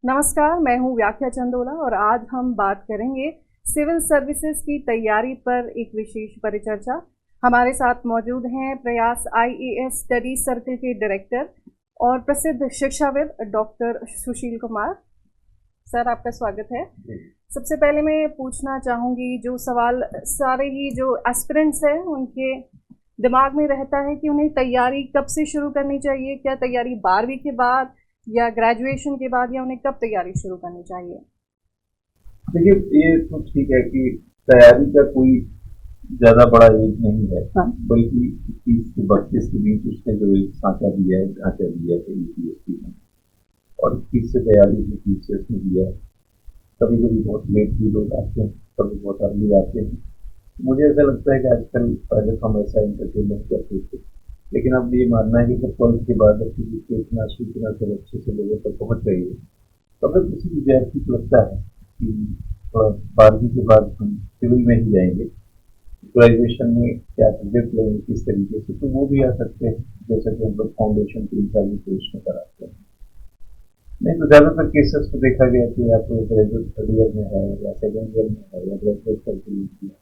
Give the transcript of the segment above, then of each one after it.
नमस्कार, मैं हूं व्याख्या चंदोला और आज हम बात करेंगे सिविल सर्विसेज की तैयारी पर एक विशेष परिचर्चा। हमारे साथ मौजूद हैं प्रयास आईएएस स्टडी सर्कल के डायरेक्टर और प्रसिद्ध शिक्षाविद डॉक्टर सुशील कुमार। सर, आपका स्वागत है। सबसे पहले मैं पूछना चाहूँगी, जो सवाल सारे ही जो एस्पिरेंट्स हैं उनके दिमाग में रहता है कि उन्हें तैयारी कब से शुरू करनी चाहिए, क्या तैयारी 12वीं के बाद या ग्रेजुएशन के बाद, या उन्हें कब तैयारी शुरू करनी चाहिए? देखिए, ये तो ठीक है कि तैयारी का कोई ज्यादा बड़ा एज नहीं है। हाँ। बल्कि 21 से 32 के बीच उसने जो एक ढांचा दिया है यूपीएससी में, और 21 से 42 में टीचर्स ने दिया है। कभी कभी बहुत लेट भी लोग आते हैं, कभी बहुत अर्ली आते हैं। मुझे ऐसा लगता है कि आजकल पहले हम ऐसा एंटरटेनमेंट करते थे, लेकिन अब ये मानना है कि जब 12th के बाद इतना सूचना सब अच्छे से लोगों तक पहुँच रही है, तो अगर किसी विद्यार्थी को लगता है कि 12वीं के बाद हम सिविल में ही जाएंगे, ग्रेजुएशन में क्या सब्जेक्ट लेंगे, किस तरीके से, तो वो भी आ सकते हैं, जैसा कि हम लोग फाउंडेशन 3 साल की कोर्स में कराते हैं। नहीं तो ज़्यादातर केसेस को देखा गया कि या तो ग्रेजुएट 3rd ईयर में है, या 2nd ईयर में है, या ग्रेजुएट करके किया।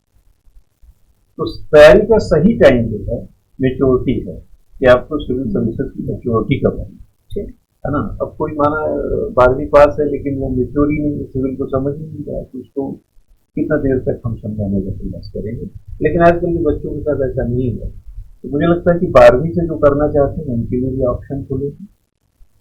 तो तैयारी का सही टाइम जो है मेच्योरिटी है, कि आपको सिविल सर्विसेज की मेच्योरिटी कब है ना। अब कोई माना 12वीं पास है लेकिन वो मेच्योर ही नहीं है, सिविल को समझ ही नहीं रहा, तो उसको कितना देर तक हम समझाने का प्रयास करेंगे। लेकिन आजकल के बच्चों के साथ ऐसा नहीं है। तो मुझे लगता है कि 12वीं से जो करना चाहते हैं उनके लिए भी ऑप्शन खुलेंगे,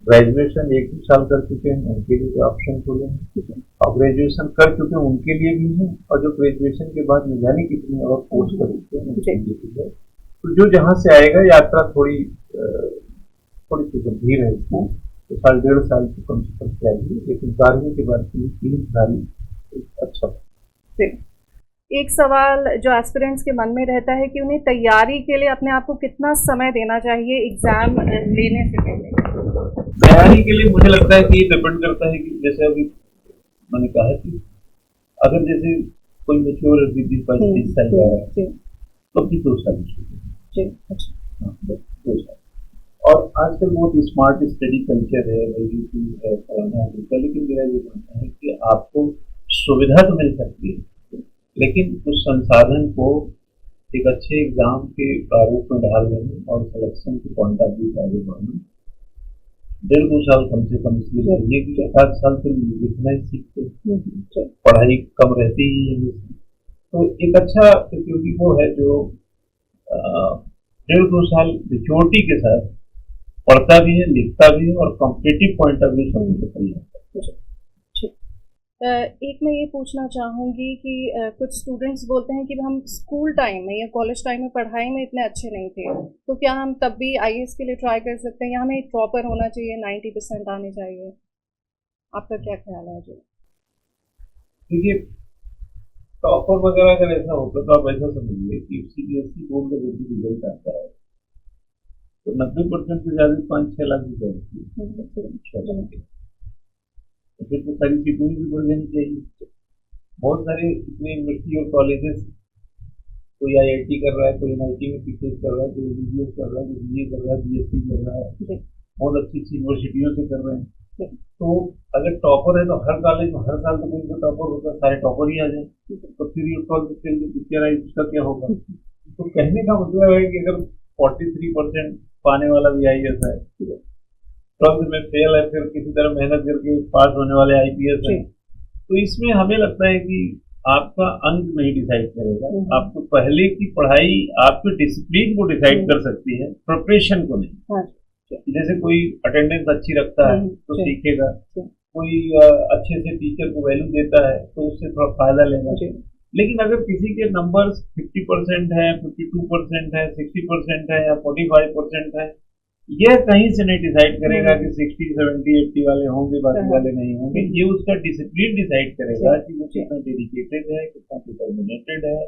ग्रेजुएशन 1-2 साल कर चुके हैं उनके लिए भी ऑप्शन खुलेंगे, और ग्रेजुएशन कर चुके हैं उनके लिए भी है, और जो ग्रेजुएशन के बाद न जाने कितनी और कोर्स कर चुके हैं उनके लिए भी है। तो जो जहाँ से आएगा, यात्रा थोड़ी सी गंभीर है इसमें, तो 1.5 साल की कम से कम चाहिए, लेकिन 12वीं के बाद 3 साल अच्छा। एक सवाल जो एस्पिरेंट्स के मन में रहता है कि उन्हें तैयारी के लिए अपने आप को कितना समय देना चाहिए एग्जाम लेने से पहले? तैयारी के लिए मुझे लगता है कि डिपेंड करता है कि जैसे अभी मैंने कहा कि अगर जैसे कोई मेच्योर 20-25 साल का है तो फिर 2 साल अच्छा। 2 साल। और आजकल बहुत स्मार्ट स्टडी कल्चर है, है, फलाना है, लेकिन मेरा ये मानना है कि आपको सुविधा तो मिल सकती है, लेकिन उस संसाधन को एक अच्छे एग्जाम के प्रारूप में डाल देना और सिलेक्शन के पॉइंट ऑफ व्यू से आगे बढ़ना 1.5-2 साल कम से कम इसलिए चाहिए कि 7 साल से लिखना ही सीखते, पढ़ाई कम रहती ही है। तो एक अच्छा क्योंकि वो है जो 1.5-2 साल मेच्योरिटी के साथ पढ़ता भी है, लिखता भी है, और कॉम्पिटिटिव पॉइंट ऑफ व्यू समझ के तैयार। एक मैं ये पूछना चाहूँगी कि कुछ स्टूडेंट्स बोलते हैं कि हम स्कूल टाइम में या कॉलेज टाइम में पढ़ाई में इतने अच्छे नहीं थे, तो क्या हम तब भी आईएएस के लिए ट्राई कर सकते हैं, या हमें प्रॉपर होना चाहिए, 90% आने चाहिए? आपका क्या ख्याल है? जो देखिए, टॉपर वगैरह अगर ऐसा होता तो आप ऐसा समझिए कि सीबीएसई बोर्ड का जब भी रिजल्ट आता है तो 90% से ज्यादा 5-6 लाख रुपए, तो फिर तो सारी चीजें भी बढ़ जानी चाहिए। बहुत सारे इतने यूनिवर्सिटी और कॉलेजेस, कोई आईआईटी कर रहा है, कोई एनआईटी में पीसीएस कर रहा है, कोई बीबीएस कर रहा है, कोई बीए कर रहा है, बीएससी कर रहा है, बहुत अच्छी अच्छी यूनिवर्सिटियों से कर रहे हैं। तो अगर टॉपर है तो हर कॉलेज में हर साल तो कोई टॉपर होगा, सारे टॉपर ही आ जाए, तो फिर ये 12th उसका क्या होगा? तो कहने का मतलब है कि अगर 43% पाने वाला भी आईएएस है, 12th में फेल है, फिर किसी तरह मेहनत करके पास होने वाले आईपीएस है, तो इसमें हमें लगता है कि आपका अंक नहीं डिसाइड करेगा, आपको पहले की पढ़ाई आपके डिसिप्लिन को डिसाइड कर सकती है, प्रिपरेशन को नहीं। जैसे कोई अटेंडेंस अच्छी रखता है तो सीखेगा, कोई अच्छे से टीचर को वैल्यू देता है तो उससे थोड़ा फायदा लेगा। लेकिन अगर किसी के नंबर्स 50% है, 52% है, 60% है, या 45% है, यह कहीं से नहीं डिसाइड करेगा कि 60, 70, 80 वाले होंगे, बाकी वाले नहीं होंगे। ये उसका डिसिप्लिन डिसाइड करेगा कि वो कितना डेडिकेटेड है, कितना डिटर्मिनेटेड है,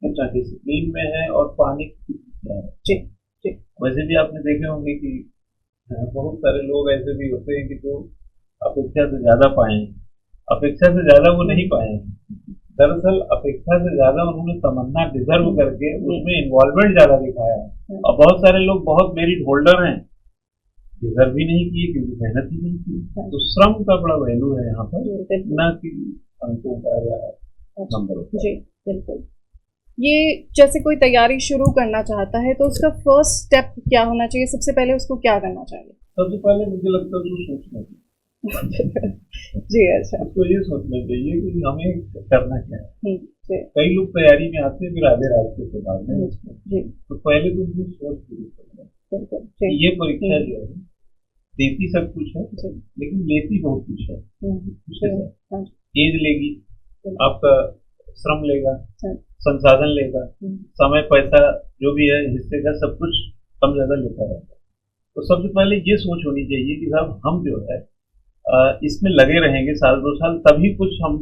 कितना डिसिप्लिन में है, और पाने की कितना है। वैसे भी आपने देखे होंगे कि बहुत सारे लोग ऐसे भी होते हैं कि जो अपेक्षा से ज्यादा पाए, अपेक्षा से ज्यादा वो नहीं पाए, दरअसल अपेक्षा से ज्यादा उन्होंने तमन्ना डिजर्व करके उसमें इन्वॉल्वमेंट ज्यादा दिखाया है। और बहुत सारे लोग बहुत मेरिट होल्डर हैं डिजर्व भी नहीं किए क्योंकि मेहनत ही नहीं की। तो श्रम का बड़ा वैल्यू है यहाँ पर, ना कि अंकों का या नंबरों का। जी बिल्कुल। ये जैसे कोई तैयारी शुरू करना चाहता है तो उसका फर्स्ट स्टेप क्या होना चाहिए, सबसे पहले उसको क्या करना चाहिए? सबसे पहले मुझे लगता है उसको सोचना चाहिए। जी अच्छा। उसको ये सोचना चाहिए कि हमें करना क्या है। जी कई लोग तैयारी में आते हैं फिर आधे रास्ते से भागते हैं। जी तो पहले तो उनको सोच शुरू करना है बिल्कुल। कि जी ये परीक्षा जो है देती सब कुछ है जी लेकिन लेती बहुत कुछ है। उसके जी साथ एज लेगी, आपका श्रम लेगा, हाँ, संसाधन लेगा, समय पैसा जो भी है हिस्से का सब कुछ कम ज्यादा लेता रहता है। तो सबसे पहले ये सोच होनी चाहिए कि साहब हम जो है इसमें लगे रहेंगे साल 2 साल तभी कुछ हम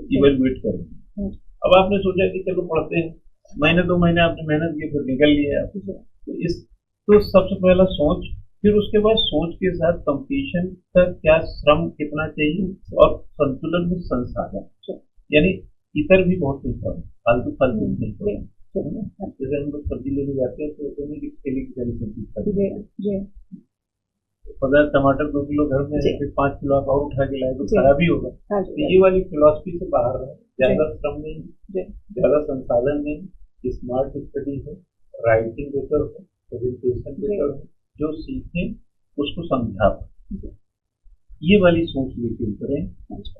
इवेलुएट करेंगे। अब आपने सोचा कि चलो पढ़ते हैं, महीने 2 महीने आपने मेहनत की फिर निकल लिया आप। तो इस तो सबसे पहला सोच, फिर उसके बाद सोच के साथ कंपटीशन का क्या श्रम कितना चाहिए और संतुलन में संसाधन, यानी इतर भी बहुत इम्पोर्टेंट, फालतू फालतू नहीं पड़ेगा। जैसे हम लोग सब्जी लेने जाते हैं तो होते नहीं कि ठेले की सारी सब्जी खरीदते हैं। 50 टमाटर 2 किलो घर में है, फिर 5 किलो आप और उठा के लाए तो खराब ही होगा। तो ये वाली फिलॉसफी से बाहर रहे, ज्यादा श्रम नहीं, ज्यादा संसाधन नहीं, स्मार्ट स्टडी है, राइटिंग बेटर हो, प्रेजेंटेशन बेटर हो, जो सीखें उसको समझा पाए, ये वाली सोच लेके करें।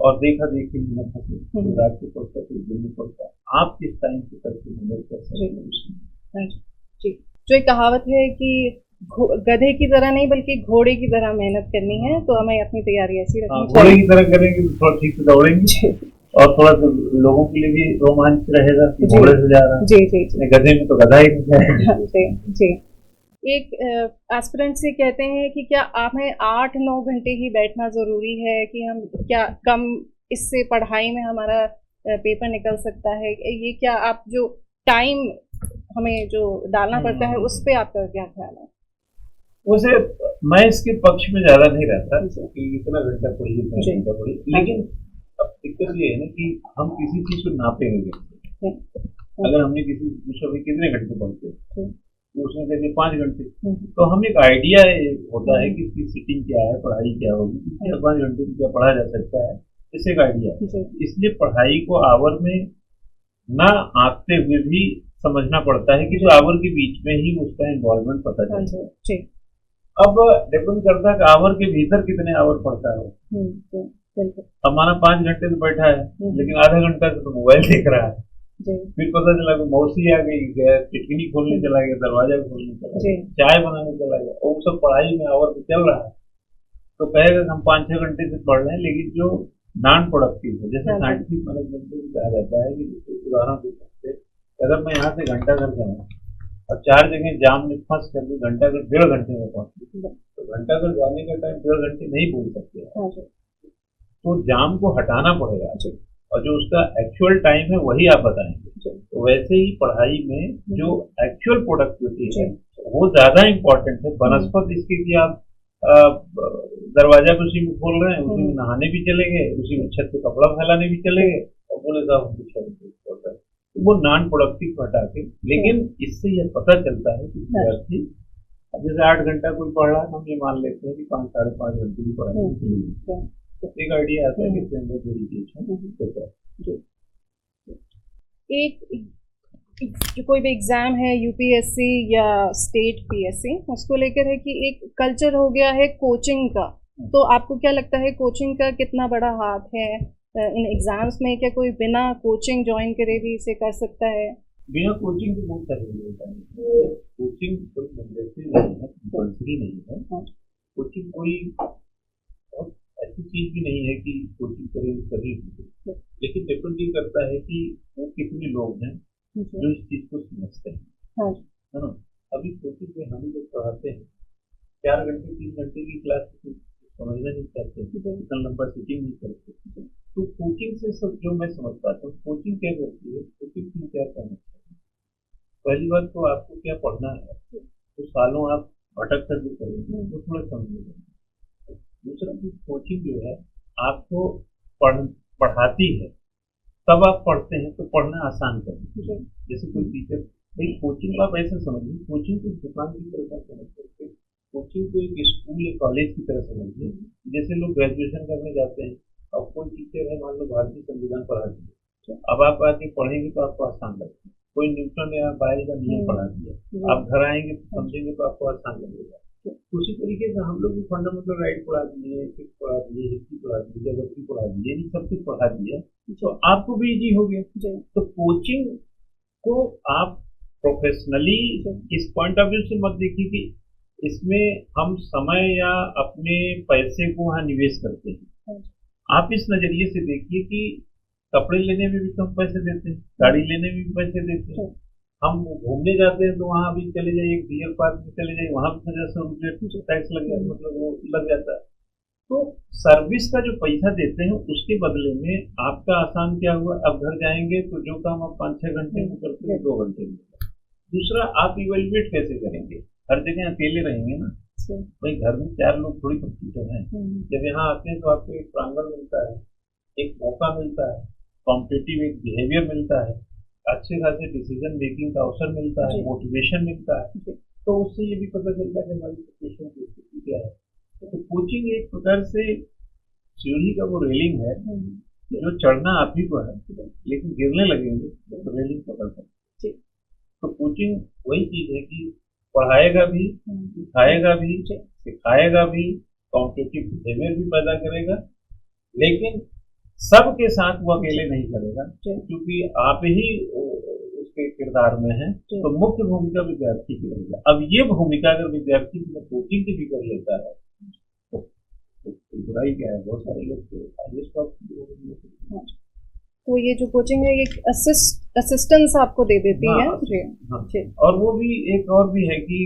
और देखा देखी न फंसे, रात को पड़ता तो दिन में पड़ता, आप किस टाइम से करके मदद कर सकते हैं। जो एक कहावत है कि गधे की तरह नहीं बल्कि घोड़े की तरह मेहनत करनी है, तो हमें अपनी तैयारी ऐसी रखनी चाहिए। घोड़े की तरह करेंगे तो थोड़ा ठीक से दौड़ेंगे और थोड़ा लोगों के लिए भी रोमांच रहेगा कि घोड़े से जा रहा है। जी जी जी। गधे में तो गधा ही नहीं जाएगा। जी जी। एक एस्पिरेंट से कहते हैं कि क्या हमें 8-9 घंटे ही बैठना जरूरी है, कि हम क्या कम इससे पढ़ाई में हमारा पेपर निकल सकता है? ये क्या आप जो टाइम हमें जो डालना पड़ता है उस पर आपका क्या ख्याल है? वैसे मैं इसके पक्ष में ज्यादा नहीं रहता कि इतना घंटा पढ़िए इतना घंटा पढ़िए, लेकिन अब दिक्कत ये है ना कि हम किसी चीज को नापेंगे। अगर हमने किसी से पूछा भाई कितने घंटे पढ़ते तो उसने कह दिया 5 घंटे, तो हम एक आइडिया होता है कि इसकी सिटिंग क्या है, पढ़ाई क्या होगी, 5 घंटे में क्या पढ़ा जा सकता है, इससे एक आइडिया है। इसलिए पढ़ाई को आवर में ना आंकते हुए भी समझना पड़ता है कि जो आवर के बीच में ही उसका इन्वॉल्वमेंट पता चलता है। अब डिपेंड करता है कि आवर के भीतर कितने आवर पढ़ता है। अब माना 5 घंटे से बैठा है लेकिन आधा घंटा से तो मोबाइल देख रहा है, फिर पता चला कि मौसी आ गई, टिकनी खोलने चला गया, दरवाजा खोलने चला गया, चाय बनाने चला गया, और वो सब पढ़ाई में आवर में चल रहा है। तो कहेगा हम 5-6 घंटे से पढ़ रहे हैं, लेकिन जो नॉन प्रोडक्टिव है, जैसे साइंटिफिक मैनेजमेंट में कहा जाता है कि उदाहरण के तौर पे अगर मैं यहाँ से घंटा घर जाऊँ और 4 जगह जाम में फंस करके घंटा घर 1.5 घंटे में पहुंचे, तो घंटा घर जाने का टाइम 1.5 घंटे नहीं बोल सकते, तो जाम को हटाना पड़ेगा और जो उसका एक्चुअल टाइम है वही आप बताएंगे। तो वैसे ही पढ़ाई में जो एक्चुअल प्रोडक्टिविटी है वो ज्यादा इम्पोर्टेंट है बनस्पत इसके कि आप दरवाजा भी उसी में खोल रहे हैं, उसी में नहाने भी चले गए, उसी में छत पे कपड़ा फैलाने भी चले गए और बोले साहब हमको छत है, तो वो नॉन प्रोडक्टिव हटा के। लेकिन इससे यह पता चलता है कि विद्यार्थी अब जैसे 8 घंटा कोई पढ़ रहा है, हम ये मान लेते हैं कि 5-5.5 घंटे की पढ़ाई के लिए एक आइडिया आता है कि इसके अंदर डेडिकेशन होता है। एक कोई भी एग्जाम है यूपीएससी या स्टेट पीएससी, उसको लेकर है कि एक कल्चर हो गया है कोचिंग का, तो आपको क्या लगता है कोचिंग का कितना बड़ा हाथ है इन एग्जाम्स में? क्या कोई बिना कोचिंग ज्वाइन करे भी इसे कर सकता है? बिना कोचिंग के बहुत सारे होता है। कोचिंग कोई मैंडेटरी नहीं है, कंपल्सरी नहीं है। कोचिंग कोई ऐसी चीज भी नहीं है कि कोचिंग करें सभी, लेकिन डिपेंड करता है कि वो कितने लोग हैं जो इस चीज को समझते हैं, है ना। अभी कोचिंग में हम लोग पढ़ाते हैं 4 घंटे 3 घंटे की क्लास समझना नहीं चाहते, इतना लंबा सीटिंग नहीं करते। तो कोचिंग से सब जो मैं समझ पाता हूँ, कोचिंग क्या करती है, कोचिंग में क्या करना चाहिए। पहली बात तो आपको क्या पढ़ना है, तो सालों आप भटक कर भी करेंगे तो थोड़ा समझ लेंगे। दूसरा चीज कोचिंग जो है आपको पढ़ाती है, तब आप पढ़ते हैं तो पढ़ना आसान करते हैं। जैसे कोई टीचर भाई कोचिंग आप ऐसे समझिए, कोचिंग को दुकान की तरह समझ करके कोचिंग को एक स्कूल या कॉलेज की तरह समझिए। जैसे लोग ग्रेजुएशन करने जाते हैं, अब कोई टीचर है मान लो भारतीय संविधान पढ़ाती है, अब आप आके पढ़ेंगे तो आपको आसान लगेगा। कोई न्यूटन या बायल का नियम पढ़ा दिया, आप घर आएंगे तो समझेंगे तो आपको आसान लगेगा। उसी तरीके से हम लोग भी फंडामेंटल राइट पढ़ा दिए, एथिक्स पढ़ा दिए, हिस्ट्री पढ़ा दी, ज्योग्राफी पढ़ा दिए, ये सब कुछ पढ़ा दिया तो आपको भी इजी हो गया। तो कोचिंग को आप प्रोफेशनली इस पॉइंट ऑफ व्यू से मत देखिए कि इसमें हम समय या अपने पैसे को वहाँ निवेश करते हैं। आप इस नजरिए से देखिए कि कपड़े लेने में भी तो हम पैसे देते हैं, गाड़ी लेने में भी पैसे देते हैं, हम घूमने जाते हैं तो वहाँ भी चले जाइए, डियर पार्क में चले जाइए, वहाँ भी 50 रुपये टैक्स लग जाता, मतलब वो लग जाता है। तो सर्विस का जो पैसा देते हैं उसके बदले में आपका आसान क्या हुआ, अब घर जाएंगे तो जो काम आप 5-6 घंटे में करते हैं 2 घंटे में। दूसरा, आप इवेल्युएट कैसे करेंगे, हर जगह अकेले रहेंगे ना, भाई घर में 4 लोग थोड़ी कंप्यूटर हैं। जब यहाँ आते हैं तो आपको एक प्रांगण मिलता है, एक मौका मिलता है, कॉम्पिटिटिव एक बिहेवियर मिलता है, अच्छे खासे डिसीजन मेकिंग का अवसर मिलता है, मोटिवेशन मिलता है। तो उससे ये भी पता चलता है कि हमारी सिचुएशन की स्थिति क्या है। तो कोचिंग एक प्रकार से सीढ़ी का वो रेलिंग है जो चढ़ना आप ही को है, लेकिन गिरने लगेंगे तो रेलिंग पकड़ सकते। तो कोचिंग वही चीज है कि पढ़ाएगा भी, सिखाएगा भी, सिखाएगा भी, कॉम्पिटिटिव बिहेवियर भी पैदा करेगा, लेकिन सबके साथ वो अकेले नहीं करेगा, क्योंकि आप ही उसके किरदार में हैं। तो मुख्य भूमिका विद्यार्थी की रहेगा। अब ये भूमिका अगर विद्यार्थी कोचिंग की भी कर लेता है तो बुराई क्या है, बहुत सारे लोग तो ये जो कोचिंग है ये असिस्टेंस आपको दे देती है। हाँ। और वो भी एक और भी है कि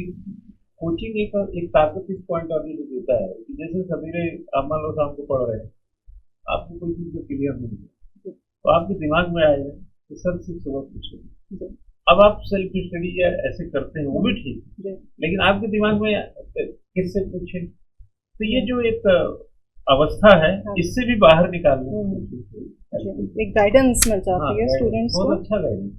कोचिंग एक ताकत इस पॉइंट ऑफ व्यू देता है कि जैसे सवेरे आप मान लो शाम को पढ़ रहे हैं, आपको कोई चीज क्लियर नहीं है तो आपके दिमाग में आएगा कि सर से सुबह पूछे। अब आप सेल्फ स्टडी या ऐसे करते हैं वो भी ठीक है, लेकिन आपके दिमाग में किससे पूछे, तो ये जो एक अवस्था है इससे भी बाहर निकालने एक गाइडेंस मिल जाती है स्टूडेंट्स को, बहुत अच्छा गाइडेंस।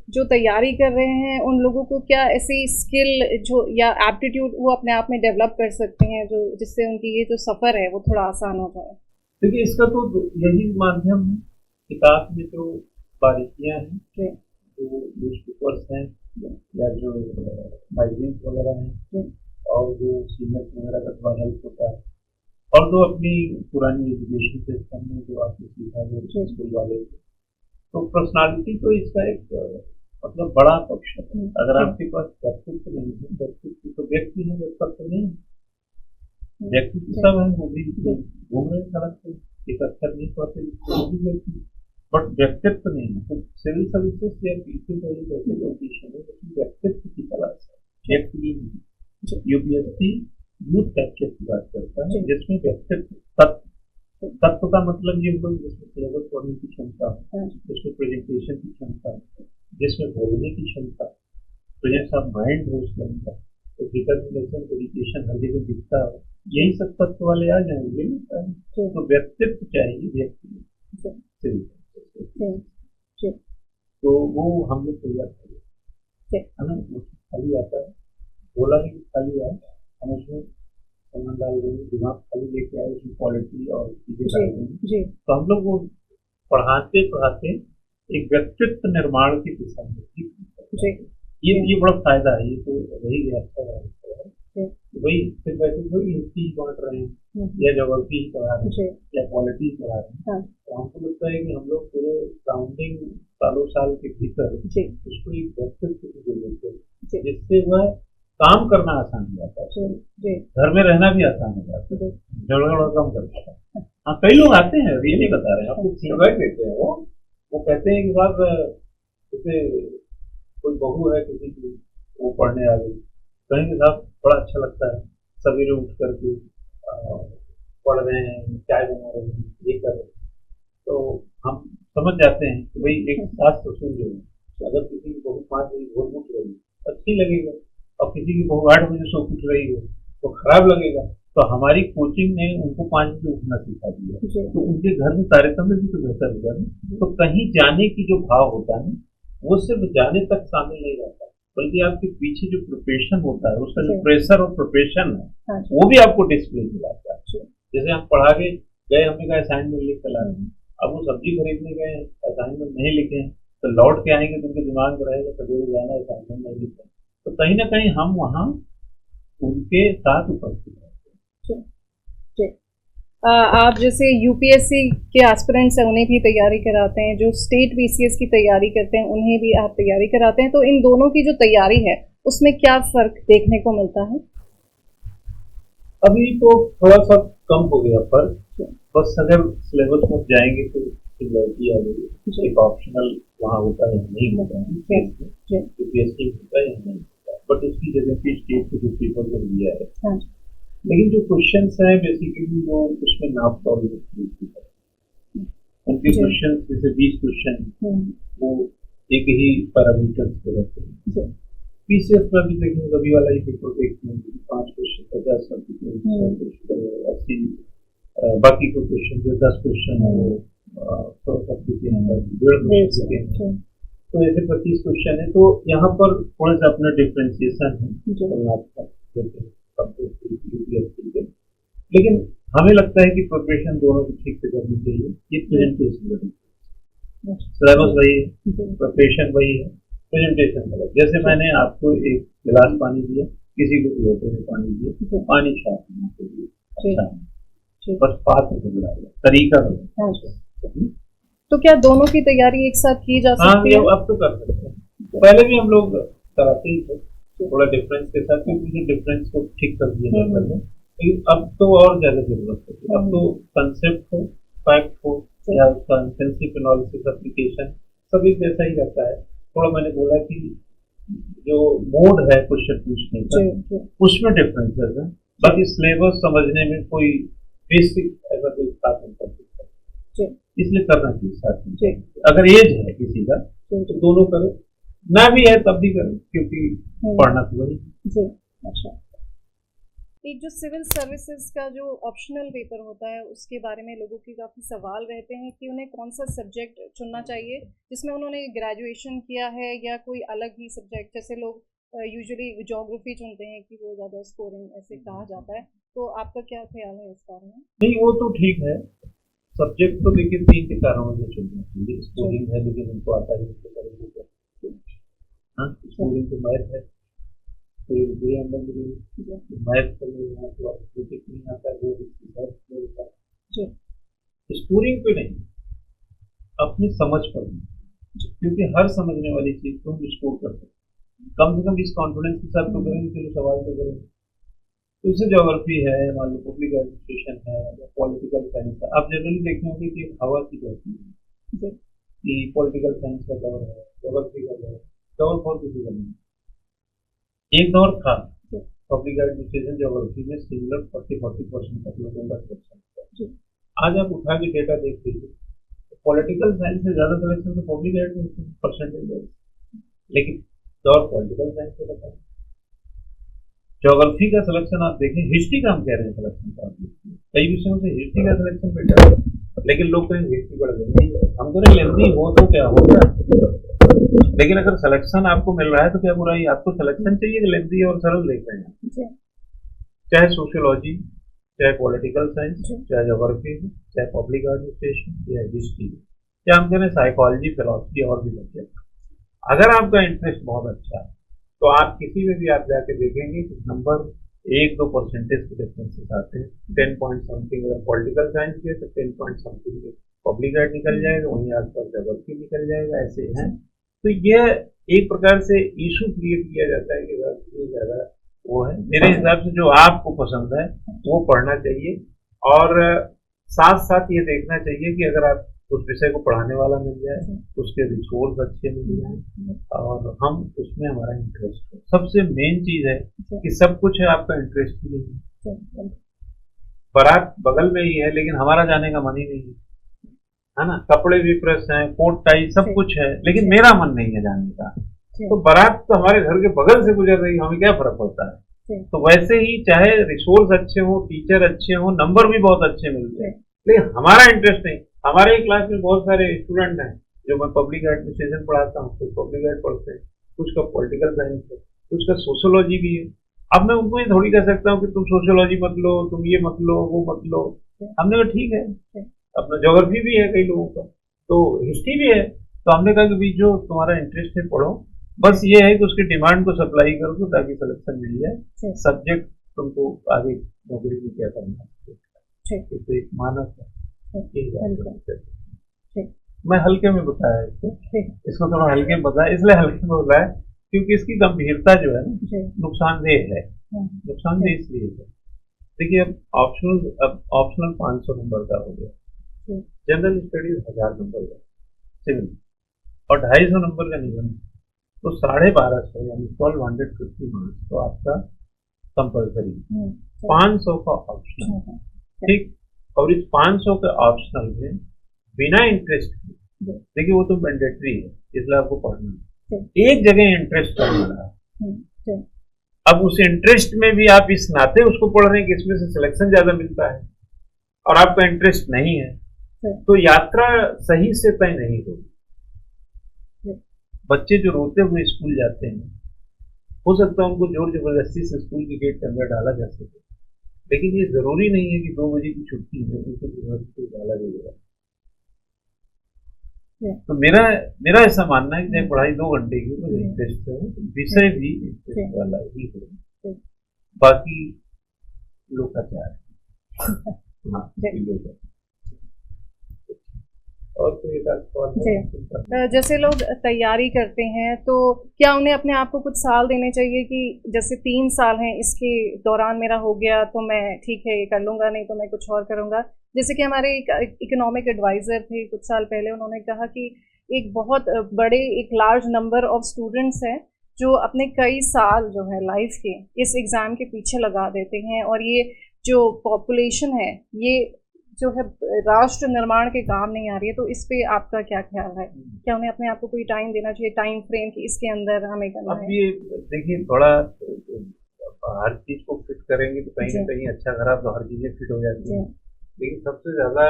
जो तैयारी कर रहे हैं उन लोगों को क्या ऐसी स्किल जो या एप्टीट्यूड वो अपने आप में डेवलप कर सकते हैं जो जिससे उनकी ये जो सफर है वो थोड़ा आसान हो जाए? देखिए, इसका तो यही माध्यम है, किताब में जो बारीकियां हैं, जो न्यूज़पेपर्स हैं या जो मैगजीन्स वगैरह हैं, और जो सीनियर्स वगैरह का थोड़ा हेल्प होता है, और जो अपनी पुरानी एजुकेशन सिस्टम में जो आपने सीखा है स्कूल वाले, तो पर्सनालिटी तो इसका एक मतलब बड़ा पक्ष है। अगर आपके पास व्यक्तित्व नहीं है, व्यक्तित्व तो व्यक्ति है, व्यक्तित्व नहीं है, व्यक्तित्व सब है, वो भी घूम रहे सड़क पे, एक अक्षर नहीं पढ़ते, बट व्यक्तित्व नहीं है। तो सिविल सर्विसेज या पीछे का एक ऐसे लोकेशन है जिसमें व्यक्तित्व की तलाश है, व्यक्ति नहीं। यूपीएससी यूथ कैप्चर की बात करता है जिसमें व्यक्तित्व तत्व का मतलब ये होगा जिसमें सिलेबस पढ़ने की क्षमता है, जिसमें प्रेजेंटेशन की क्षमता है, जिसमें बोलने की क्षमता, प्रेजेंस ऑफ माइंड हो उसके अंदर, डिटर्मिनेशन, एजुकेशन हर जगह दिखता है, यही सब तत्व वाले आ जाएंगे। तो व्यक्तित्व चाहिए व्यक्ति, तो वो हम लोग तैयार करें, है ना। खाली आता है, बोला नहीं खाली आए, हम उसमें डाल देंगे, दिमाग खाली लेके आए, उसकी क्वालिटी और चीजें डाल देंगे। तो हम लोग वो पढ़ाते पढ़ाते एक व्यक्तित्व निर्माण की दिशा में ये बड़ा फायदा है। ये तो वही अच्छा है, वही सिर्फ वैसे थोड़ी हिस्ट्री बांट रहे हैं या ज्योग्राफी पढ़ा रहे हैं या पॉलिटी पढ़ा रहे हैं। तो हमको लगता है कि हम लोग पूरे सराउंडिंग सालों साल के भीतर उसको एक व्यक्तित्व की जरूरत है, जिससे वह काम करना आसान हो जाता है, घर में रहना भी आसान हो जाता है, झगड़ा कम कर पाता है। हाँ, कई लोग आते हैं, ये नहीं बता रहे हैं आपको, फीडबैक देते हैं, वो कहते हैं कि साहब जैसे कोई बहू है किसी की, वो पढ़ने आ गई, कहेंगे साहब बड़ा अच्छा लगता है, सवेरे उठ करके पढ़ रहे हैं, चाय बना रहे हैं, ये कर रहे हैं। तो हम समझ जाते हैं कि भाई एक सास ससुर जो है, अगर किसी की बहू 5 बजे भोर उठ रही अच्छी लगेगा, और किसी की बहू 8 बजे सो उठ रही हो तो खराब लगेगा। तो हमारी कोचिंग ने उनको 5 बजे उठना सिखा दिया, तो उनके घर में तारतम्य भी तो बेहतर होगा ना। तो कहीं जाने की जो भाव होता है वो सिर्फ जाने तक शामिल नहीं रहता, बल्कि आपके पीछे जो प्रिपरेशन होता है, उसका जो जी। प्रेशर और प्रिपरेशन है, हाँ जी। वो भी आपको डिस्प्ले दिलाता है। जी। जैसे हम पढ़ा के गए, हमने कहा असाइनमेंट लिख कर लाए, हम्म, अब वो सब्जी खरीदने गए हैं, असाइनमेंट नहीं लिखे हैं, तो लौट के आएंगे तो उनके दिमाग में रहेगा सवेरे जाना है, असाइनमेंट नहीं लिखा है। तो कहीं ना कहीं हम वहाँ उनके साथ उपस्थित रहते हैं। जी। जी। आप जैसे यूपीएससी के एस्पिरेंट्स हैं उन्हें भी तैयारी कराते हैं, जो स्टेट बीसीएस की तैयारी करते हैं उन्हें भी आप तैयारी कराते हैं, तो इन दोनों की जो तैयारी है उसमें क्या फर्क देखने को मिलता है? अभी तो थोड़ा सा कम हो गया पर बस अगर सिलेबस में जाएंगे तो सिमिलरिटी आ गई। एक ऑप्शनल वहाँ होता है, नहीं होता है, यूपीएससी होता है या नहीं होता है, बट उसकी जगह पे स्टेट के जो पेपर को दिया है। हाँ। लेकिन जो क्वेश्चंस है बेसिकली वो उसमें नाप तौल उनके जी। क्वेश्चन जैसे 20 क्वेश्चन वो एक ही पैरामीटर पे रहते हैं। पीसीएस में भी देखेंगे कभी वाला ही पेपर देखते हैं, 5 क्वेश्चन 50 क्वेश्चन 80, बाकी को क्वेश्चन जो 10 क्वेश्चन है वो 100 क्वेश्चन, तो ऐसे 25 क्वेश्चन है। तो यहाँ पर थोड़ा सा अपना डिफ्रेंसिएशन है, लेकिन हमें लगता है कि प्रिपरेशन दोनों को ठीक से करनी चाहिए। ये प्रेजेंटेशन सिलेबस वही है, प्रिपरेशन वही है, प्रेजेंटेशन अलग। जैसे मैंने आपको एक गिलास पानी दिया, किसी को लोटे में पानी दिया, पानी साफ होना चाहिए, बस पात्र बदला गया, तरीका बदला। तो क्या दोनों की तैयारी एक साथ की जा सकती है? अब तो कर सकते हैं, पहले भी हम लोग कराते ही थे थोड़ा डिफरेंस के साथ, क्योंकि डिफरेंस को ठीक कर दिया जाता है। लेकिन अब तो और ज्यादा जरूरत है, अब तो कंसेप्ट हो, फैक्ट हो या उसका इंटेंसिव एनालिसिस एप्लीकेशन सब एक जैसा ही रहता है। थोड़ा मैंने बोला कि जो मोड है क्वेश्चन पूछने का उसमें डिफरेंसेस है, बाकी सिलेबस समझने में कोई बेसिक ऐसा कोई खास नहीं कर सकता, इसलिए करना चाहिए साथ में। अगर एज है किसी का तो दोनों करो, ना भी है तब भी करो, क्योंकि पढ़ना तो वही। अच्छा, एक जो सिविल सर्विसेज का जो ऑप्शनल पेपर होता है उसके बारे में लोगों के काफ़ी सवाल रहते हैं कि उन्हें कौन सा सब्जेक्ट चुनना चाहिए, जिसमें उन्होंने ग्रेजुएशन किया है या कोई अलग ही सब्जेक्ट। जैसे लोग यूजुअली ज्योग्राफी चुनते हैं कि वो ज़्यादा स्कोरिंग ऐसे कहा जाता है, तो आपका क्या ख्याल है इस बारे में? नहीं, वो तो ठीक है, सब्जेक्ट तो लेकिन 3 के कारणों से चुनना चाहिए। स्कोरिंग है लेकिन उनको आता है, स्कोरिंग तो मैथ है, स्कोरिंग पे नहीं, अपनी समझ पर नहीं, क्योंकि हर समझने वाली चीज को हम स्कोर कर सकते हैं। कम से कम इस कॉन्फिडेंस के साथ तो करेंगे, चलो सवाल तो करेंगे। तो इससे ज्योग्राफी है, मान लो पब्लिक एडमिनिस्ट्रेशन है या पॉलिटिकल साइंस है, आप जनरली देखे होंगे कि हवा की जाती है कि पॉलिटिकल साइंस का दौर है, ज्योग्राफी का दौर बहुत किसी का नहीं। एक दौर था पब्लिक एडमिनिस्ट्रेशन ज्योग्राफी में सिमिलर 40% तक लोगों का सिलेक्शन। आज आप उठा के डेटा देख लीजिए, पॉलिटिकल साइंस से ज्यादा सिलेक्शन तो पब्लिक एडमिनिस्ट्रेशन परसेंटेज है, लेकिन दौर पॉलिटिकल साइंस से रहता है। ज्योग्राफी का सिलेक्शन आप देखें, हिस्ट्री का हम कह रहे हैं सिलेक्शन का, कई विषयों से हिस्ट्री का सिलेक्शन बेटर है, लेकिन लोग कहेंगे हिस्ट्री बड़ा लेंदी है। हम कह रहे लेंदी हो तो क्या होगा, लेकिन अगर सिलेक्शन आपको मिल रहा है तो क्या बुराई? आपको सिलेक्शन चाहिए कि लेंदी और सरल देख रहे हैं, चाहे सोशियोलॉजी, चाहे पॉलिटिकल साइंस, चाहे ज्योग्राफी, चाहे पब्लिक एडमिनिस्ट्रेशन या हिस्ट्री, या हम कह रहे हैं साइकोलॉजी, फिलॉसफी और भी सब्जेक्ट। अगर आपका इंटरेस्ट बहुत अच्छा है तो आप किसी में भी आप जाके देखेंगे कि नंबर 1-2% के डिफरेंसेस आते हैं। 10 पॉइंट समथिंग अगर पॉलिटिकल साइंस के तो 10 पॉइंट समथिंग पब्लिक एड निकल जाएगा, वहीं आसपास ज्योग्राफी निकल जाएगा, ऐसे हैं। तो यह एक प्रकार से इशू क्रिएट किया जाता है कि ज्यादा वो है। मेरे हिसाब से जो आपको पसंद है वो पढ़ना चाहिए, और साथ साथ ये देखना चाहिए कि अगर आप उस विषय को पढ़ाने वाला मिल जाए, उसके रिसोर्स अच्छे मिल जाए और हम उसमें हमारा इंटरेस्ट हो। सबसे मेन चीज है कि सब कुछ है, आपका इंटरेस्ट ही नहीं है। बारात बगल में ही है लेकिन हमारा जाने का मन ही नहीं है ना। कपड़े भी प्रेस हैं, कोट टाई सब कुछ है, लेकिन मेरा मन नहीं है जाने का। तो बारात तो हमारे घर के बगल से गुजर रही, हमें क्या फर्क पड़ता है। तो वैसे ही चाहे रिसोर्स अच्छे हो, टीचर अच्छे हो, नंबर भी बहुत अच्छे मिलते हैं, लेकिन हमारा इंटरेस्ट नहीं। हमारे क्लास में बहुत सारे स्टूडेंट हैं जो मैं पब्लिक एडमिनिस्ट्रेशन पढ़ाता हूँ, तो पब्लिक एड पढ़ते हैं, कुछ का पॉलिटिकल साइंस है, कुछ का सोशोलॉजी भी है। अब मैं उनको ये थोड़ी कह सकता हूँ कि तुम सोशोलॉजी मत लो, तुम ये मत लो, वो मत लो। हमने कहा ठीक है, अपना ज्योग्राफी भी है कई लोगों का, तो हिस्ट्री भी है, तो हमने कहा कि भाई जो तुम्हारा इंटरेस्ट है पढ़ो, बस ये है कि उसकी डिमांड को सप्लाई कर दो ताकि सिलेक्शन मिल जाए। सब्जेक्ट तुमको आगे नौकरी में क्या करना है, तो एक मानस है। मैं हल्के में बताया इसको थोड़ा हल्के में बताया, इसलिए हल्के में बताया क्योंकि इसकी गंभीरता जो है ना नुकसानदेह है। नुकसानदेह इसलिए है, देखिए अब ऑप्शनल 500 नंबर का हो गया, जनरल स्टडीज 1000 नंबर का सिविल, और 250 नंबर का निबंध, तो 1250 यानी 1250 मार्क्स तो आपका कंपल्सरी, 500 का ऑप्शनल, ठीक। और इस 500 के ऑप्शनल में बिना इंटरेस्ट के, देखिए वो तो मैंडेटरी है इसलिए आपको पढ़ना है, एक जगह इंटरेस्ट पढ़ना रहा। अब उस इंटरेस्ट में भी आप इस नाते उसको पढ़ रहे हैं कि इसमें से सिलेक्शन ज्यादा मिलता है और आपका इंटरेस्ट नहीं है, तो यात्रा सही से तय नहीं होगी। बच्चे जो रोते हुए स्कूल जाते हैं, हो सकता है उनको जोर जबरदस्ती से स्कूल के गेट के अंदर डाला जा सके, लेकिन ये जरूरी नहीं है कि 2 बजे की छुट्टी है उनको यूनिवर्सिटी डाला जाएगा। तो मेरा ऐसा मानना है कि चाहे पढ़ाई 2 घंटे की मुझे इंटरेस्ट है, विषय भी इंटरेस्ट वाला ही हो, बाकी लोकाचार है। हाँ, और कोई सवाल? जैसे लोग तैयारी करते हैं तो क्या उन्हें अपने आप को कुछ साल देने चाहिए कि जैसे 3 साल हैं इसके दौरान मेरा हो गया तो मैं ठीक है ये कर लूंगा, नहीं तो मैं कुछ और करूंगा। जैसे कि हमारे एक इकोनॉमिक एडवाइजर थे कुछ साल पहले, उन्होंने कहा कि एक बहुत बड़े एक लार्ज नंबर ऑफ स्टूडेंट्स हैं जो अपने कई साल जो है लाइफ के इस एग्ज़ाम के पीछे लगा देते हैं, और ये जो पॉपुलेशन है ये जो है राष्ट्र निर्माण के काम नहीं आ रही है। तो इस पे आपका क्या ख्याल है, क्या उन्हें अपने आप को कोई टाइम देना चाहिए, टाइम फ्रेम कि इसके अंदर हमें करना है? अब ये देखिए थोड़ा हर चीज को फिट करेंगे तो कहीं ना कहीं अच्छा खराब तो हर चीजें फिट हो जाती हैं, लेकिन सबसे ज्यादा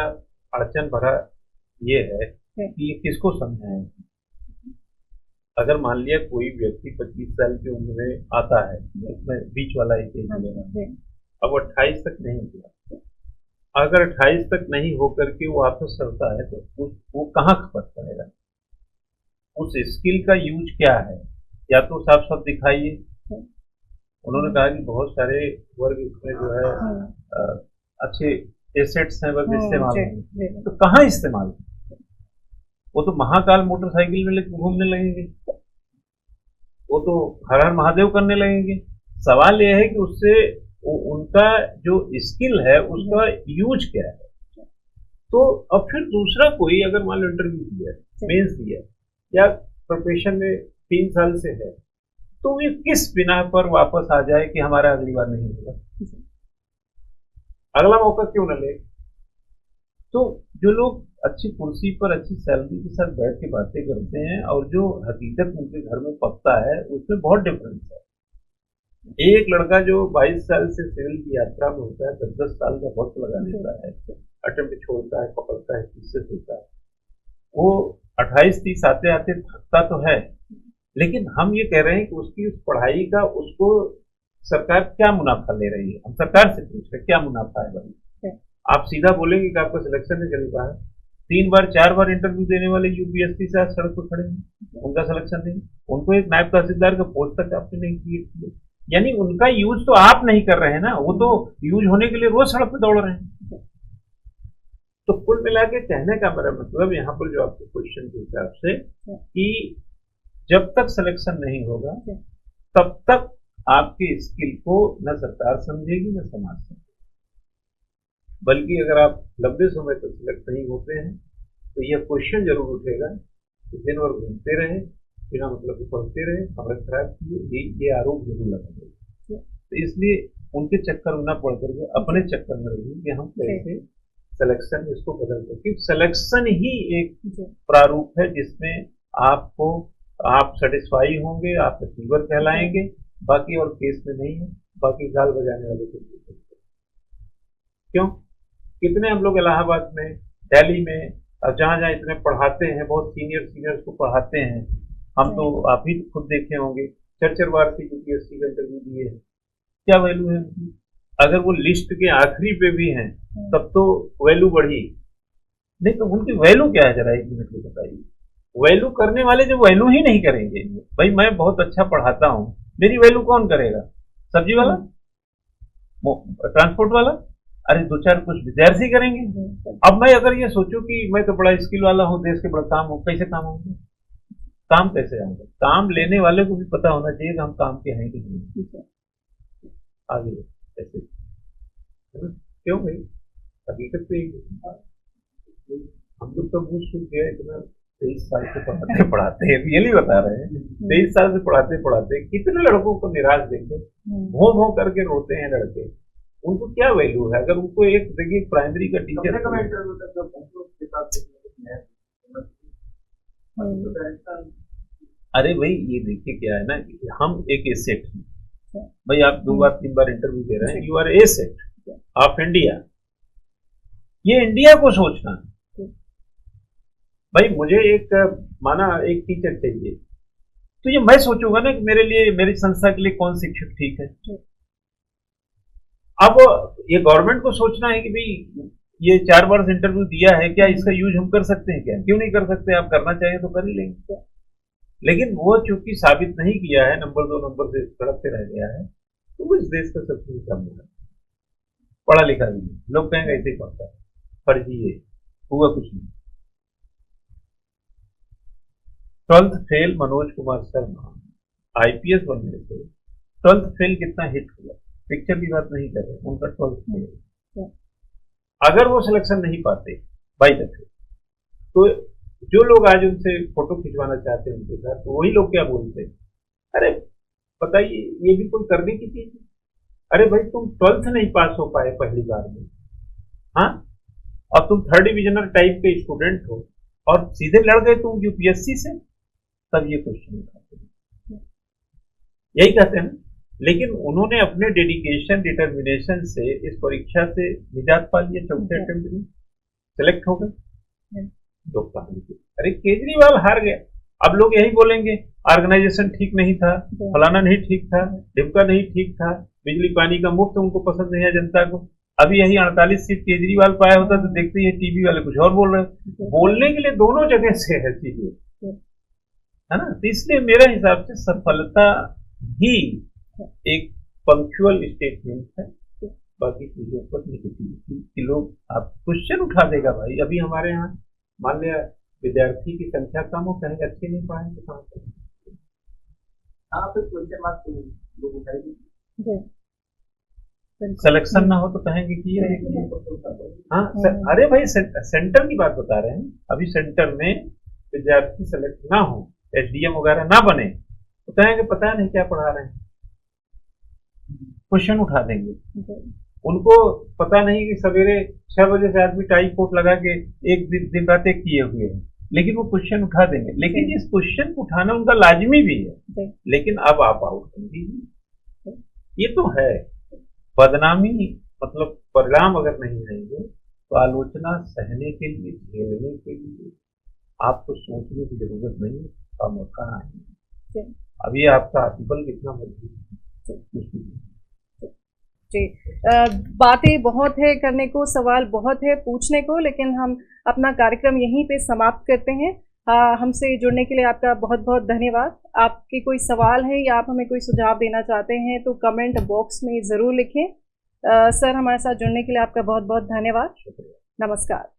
अड़चन भरा ये है कि ये किसको समझाएं। अगर मान लिया कोई व्यक्ति 25 साल की उम्र में आता है, इसमें बीच वाला एक एज लेना, अब 28 तक नहीं किया, अगर 28 तक नहीं होकर के वो वापस चलता है तो वो कहाँ खपत करेगा, उस स्किल का यूज क्या है, या तो साफ साफ दिखाइए। उन्होंने कहा कि बहुत सारे वर्ग इसमें जो है अच्छे एसेट्स हैं, बस इस्तेमाल नहीं, तो कहाँ इस्तेमाल? वो तो महाकाल मोटरसाइकिल में लेकर घूमने लगेंगे, वो तो हर हर महादेव करने लगेंगे। सवाल यह है कि उससे उनका जो स्किल है उसका यूज क्या है। तो अब फिर दूसरा कोई अगर मान लो इंटरव्यू दिया, मेंस दिया, या प्रोफेशन में 3 साल से है, तो ये किस बिना पर वापस आ जाए कि हमारा अगली बार नहीं होगा, अगला मौका क्यों न ले। तो जो लोग अच्छी कुर्सी पर अच्छी सैलरी के साथ बैठ के बातें करते हैं और जो हकीकत उनके घर में पकता है उसमें बहुत डिफरेंस है। एक लड़का जो 22 साल से सिविल की यात्रा में होता है, 10-10 साल का वक्त लगा देता है, अटेम्प्ट छोड़ता है, पकड़ता है, किससे होता है, वो 28-30 आते आते थकता तो है, लेकिन हम ये कह रहे हैं कि उसकी उस पढ़ाई का उसको सरकार क्या मुनाफा ले रही है। हम सरकार से पूछ रहे क्या मुनाफा है भाई। आप सीधा बोलेंगे कि आपका सिलेक्शन नहीं चल रहा है, 3 बार 4 बार इंटरव्यू देने वाले यूपीएससी से आज सड़क पर खड़े हैं, उनका सिलेक्शन नहीं, उनको एक नायब तहसीलदार का पोस्ट तक आपने नहीं किए, यानी उनका यूज तो आप नहीं कर रहे हैं ना, वो तो यूज होने के लिए रोज सड़क पर दौड़ रहे हैं। तो कुल मिला के कहने का मेरा मतलब यहाँ पर जो आपके क्वेश्चन के हिसाब से कि जब तक सिलेक्शन नहीं होगा तब तक आपके स्किल को न सरकार समझेगी न समाज समझेगी, बल्कि अगर आप लंबे समय तक सिलेक्ट नहीं होते हैं तो यह क्वेश्चन जरूर उठेगा कि दिन भर घूमते रहे, बिना मतलब पढ़ते रहे, समय खराब किए, ये आरोप जरूर लगाएंगे। तो इसलिए उनके चक्कर में न पड़ करके अपने चक्कर में रहिए कि हम कैसे सिलेक्शन इसको बदल सकते। सिलेक्शन ही एक प्रारूप है जिसमें आपको आप सेटिस्फाई होंगे, आप अचीवर कहलाएंगे, बाकी और केस में नहीं है। बाकी गाल बजाने वाले कुछ क्यों, कितने हम लोग इलाहाबाद में, दिल्ली में, अब जहाँ जहाँ इतने पढ़ाते हैं, बहुत सीनियर्स को पढ़ाते हैं, हम तो आप ही खुद देखे होंगे, चर बार से यूपीएससी का इंटरव्यू दिए हैं, क्या वैल्यू है उनकी? अगर वो लिस्ट के आखिरी पे भी हैं तब तो वैल्यू बढ़ी, नहीं तो उनकी वैल्यू क्या है जरा एक मिनट में बताइए। वैल्यू करने वाले जो वैल्यू ही नहीं करेंगे, भाई मैं बहुत अच्छा पढ़ाता हूँ, मेरी वैल्यू कौन करेगा? सब्जी वाला, ट्रांसपोर्ट वाला, अरे दो चार कुछ विद्यार्थी करेंगे। अब मैं अगर ये सोचूं कि मैं तो बड़ा स्किल वाला हूँ, देश के बड़ा काम हो, कैसे काम होंगे? काम कैसे आएंगे? काम लेने वाले को भी पता होना चाहिए कि हम काम के हैं कि नहीं। आगे ऐसे क्यों भाई, हकीकत तो हम लोग तो मुझ सुन गया इतना 23 साल से पढ़ाते हैं, रियली बता रहे हैं, 23 साल से पढ़ाते कितने लड़कों को निराश देखे, भों भों करके रोते हैं लड़के, उनको क्या वैल्यू है? अगर उनको एक देखिए प्राइमरी का टीचर, अरे भाई ये देखिए क्या है ना, हम एक एसेट हैं भाई, आप 2 बार 3 बार इंटरव्यू दे रहे हैं, you are asset of India, ये इंडिया को सोचना है भाई। मुझे एक माना एक टीचर चाहिए, तो ये मैं सोचूंगा ना कि मेरे लिए, मेरी संस्था के लिए कौन शिक्षक ठीक है। अब ये गवर्नमेंट को सोचना है कि भाई ये 4 वर्ष इंटरव्यू दिया है, क्या इसका यूज हम कर सकते हैं? क्या क्यों नहीं कर सकते? आप करना चाहिए तो कर ही लेंगे, लेकिन वो चूंकि साबित नहीं किया है, नंबर 2 नंबर से सड़क पे रह गया है, तो वो इस देश का सबसे कम है, पढ़ा लिखा भी नहीं, लोग कहेंगे ऐसे ही पढ़ता है, फर्जी है, हुआ कुछ नहीं। 12th fail Manoj Kumar Sharma, IPS बनने से 12th फेल कितना हिट हुआ, पिक्चर की बात नहीं कर रहे, उनका 12th फेल, अगर वो सिलेक्शन नहीं पाते बाई द वे, तो जो लोग आज उनसे फोटो खिंचवाना चाहते हैं उनके साथ, तो वही लोग क्या बोलते हैं, अरे बताइए ये भी कोई करने की चीज है? अरे भाई तुम 12th नहीं पास हो पाए पहली बार में, हाँ, अब तुम 3rd डिविजनर टाइप के स्टूडेंट हो और सीधे लड़ गए तुम यूपीएससी से, तब ये क्वेश्चन उठाते हैं, यही कहते हैं। लेकिन उन्होंने अपने डेडिकेशन डिटर्मिनेशन से इस परीक्षा से निजात पा लिया, चौथे अटेम्प्ट में सेलेक्ट हो गए। अरे केजरीवाल हार गया, अब लोग यही बोलेंगे ऑर्गेनाइजेशन ठीक नहीं था, फलाना नहीं ठीक था, डिमका नहीं ठीक था, बिजली पानी का मुफ्त उनको पसंद नहीं है जनता को। अभी यही 48 सीट केजरीवाल पाया होता तो देखते ही टीवी वाले कुछ और बोल रहे हैं, बोलने के लिए दोनों जगह से है चीजें, है ना। तो इसलिए मेरे हिसाब से सफलता ही एक पंक्चुअल स्टेटमेंट है, बाकी चीजों पर निगेटिविटी कि लोग आप क्वेश्चन उठा देगा भाई। अभी हमारे यहाँ मान लिया विद्यार्थी की संख्या कम हो, कहेंगे अच्छे नहीं पढ़ाएंगे, कहाँ से? हाँ, फिर क्वेश्चन मार्क लोग उठाएंगे, सिलेक्शन ना हो तो कहेंगे कि हाँ। अरे भाई सेंटर की बात बता रहे हैं, अभी सेंटर में विद्यार्थी सेलेक्ट ना हो, एसडीएम वगैरह ना बने, तो कहेंगे पता नहीं क्या पढ़ा रहे हैं, क्वेश्चन उठा देंगे। उनको पता नहीं कि सवेरे 6 बजे से आदमी टाई कोट लगा के एक दिन रात एक किए हुए हैं, लेकिन वो क्वेश्चन उठा देंगे। लेकिन इस क्वेश्चन को उठाना उनका लाजमी भी है, लेकिन अब आप आउट कर दीजिए, ये तो है बदनामी। मतलब परिणाम अगर नहीं आएंगे तो आलोचना सहने के लिए, झेलने के लिए आपको सोचने की जरूरत नहीं है, का मौका आएंगे। अभी आपका आत्मबल कितना मजबूत है जी। बातें बहुत है करने को, सवाल बहुत है पूछने को, लेकिन हम अपना कार्यक्रम यहीं पे समाप्त करते हैं। हमसे जुड़ने के लिए आपका बहुत बहुत धन्यवाद। आपके कोई सवाल है या आप हमें कोई सुझाव देना चाहते हैं तो कमेंट बॉक्स में ज़रूर लिखें। सर, हमारे साथ जुड़ने के लिए आपका बहुत बहुत धन्यवाद। नमस्कार।